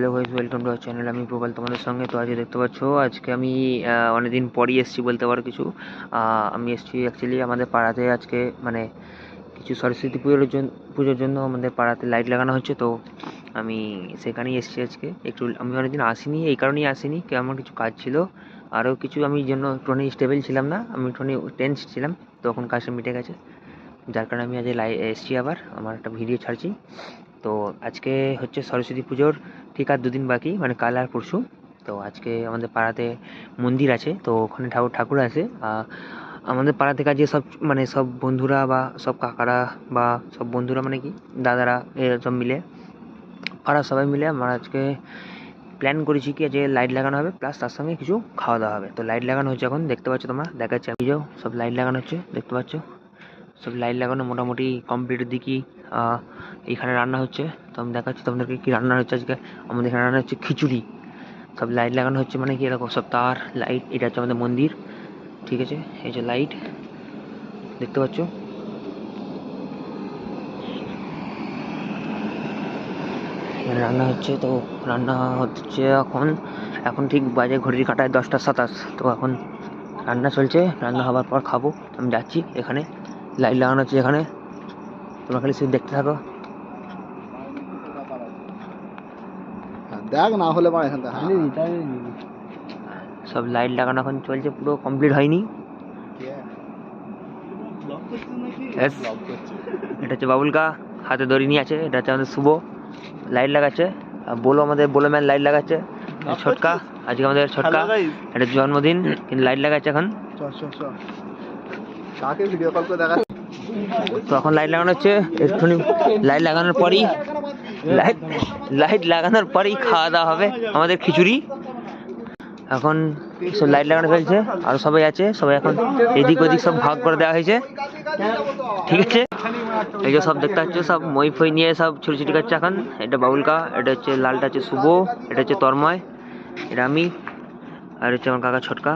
Hello guys, welcome to our channel. আমি প্রবাল তোমাদের সঙ্গে। তো আজকে দেখতে পাচ্ছ, আজকে আমি অনেকদিন পরই এসেছি বলতে পারো কিছু। আমি এসেছি অ্যাকচুয়ালি আমাদের পাড়াতে আজকে মানে কিছু সরস্বতী পুজোর জন্য আমাদের পাড়াতে লাইট লাগানো হচ্ছে। তো আমি সেখানেই এসেছি আজকে। আমি অনেকদিন আসিনি, এই কারণেই আসিনি কি আমার কিছু কাজ ছিল, আরও কিছু আমি জন্য একটুখানি স্টেবল ছিলাম না, আমি একটুখানি টেন্স ছিলাম। তখন কাজটা মিটে গেছে, যার কারণে আমি আজ এসেছি, আবার আমার একটা ভিডিও ছাড়ছি। তো আজকে হচ্ছে সরস্বতী পুজোর ঠিক আর দুদিন বাকি, মানে কাল আর পরশু। তো আজকে আমাদের পাড়াতে মন্দির আছে, তো ওখানে ঠাকুর আছে। আমাদের পাড়া থেকে আজকে সব বন্ধুরা বা সব কাকারা বা সব বন্ধুরা মানে কি দাদারা সব মিলে, পাড়ার সবাই মিলে আমরা আজকে প্ল্যান করেছি কি যে লাইট লাগানো হবে, প্লাস তার সঙ্গে কিছু খাওয়া দাওয়া হবে। তো লাইট লাগানো হচ্ছে, এখন দেখতে পাচ্ছ তোমরা, দেখাচ্ছি আমি, সব লাইট লাগানো হচ্ছে দেখতে পাচ্ছ। সব লাইট লাগানো মোটামুটি কমপ্লিটের দিকেই। এখানে রান্না হচ্ছে, তো আমি দেখাচ্ছি তোমাদেরকে কী রান্না হচ্ছে আজকে। আমাদের এখানে রান্না হচ্ছে খিচুড়ি। সব লাইট লাগানো হচ্ছে মানে কি এরকম সব তার লাইট। এটা হচ্ছে আমাদের মন্দির, ঠিক আছে। এই যে লাইট দেখতে পাচ্ছ, এখানে রান্না হচ্ছে। তো রান্না হচ্ছে এখন ঠিক বাজে ঘড়ির কাঁটায় 10টা 27। তো এখন রান্না চলছে, রান্না হওয়ার পর খাবো। আমি যাচ্ছি, এখানে লাইট লাগানো হচ্ছে এখানে, তোমরা খালি শুধু দেখতে থাকো। দেখ না হলে বা এখান থেকে সব লাইট লাগানো এখন চলছে, পুরো কমপ্লিট হয়নি। এটা হচ্ছে বাবুলকা, হাতে দড়ি নিয়ে আছে। এটা হচ্ছে আমাদের শুভ, লাইট লাগাচ্ছে। আর আমাদের ম্যান লাইট লাগাচ্ছে। ছোটকা, আজকে আমাদের ছোটকা, এটা জন্মদিন, কিন্তু লাইট লাগাচ্ছে এখন। তো এখন লাইট লাগানো হচ্ছে, একটুখানি লাইট লাগানোর পরেই খাওয়া দাওয়া হবে আমাদের খিচুড়ি। এখন সব লাইট লাগানো চলছে, আরো সবাই আছে, সবাই এখন এদিক ওদিক সব ভাগ করে দেওয়া হয়েছে, ঠিক আছে। এই যে সব দেখতে পাচ্ছ, সব মই ফই নিয়ে সব ছুটি কাটছে এখন। এটা বাবুলকা, এটা হচ্ছে লালটা হচ্ছে শুভ, এটা হচ্ছে তন্ময়, এটা আমি, আর হচ্ছে আমার কাকা ছোটকা।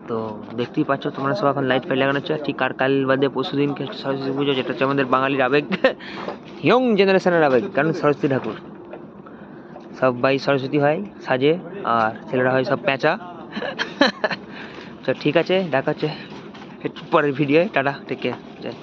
তো দেখতেই পাচ্ছ তোমরা, সব এখন লাইট ফাইট লাগানো হচ্ছে। ঠিক আর কাল বাদে পরশু দিন সরস্বতী পুজো, যেটা হচ্ছে আমাদের বাঙালির আবেগ, ইয়ং জেনারেশনের আবেগ। কারণ সরস্বতী ঠাকুর সবাই সরস্বতী হয় সাজে, আর ছেলেরা হয় সব প্যাঁচা। তো ঠিক আছে, দেখা হচ্ছে পরের ভিডিও। Tata, take care.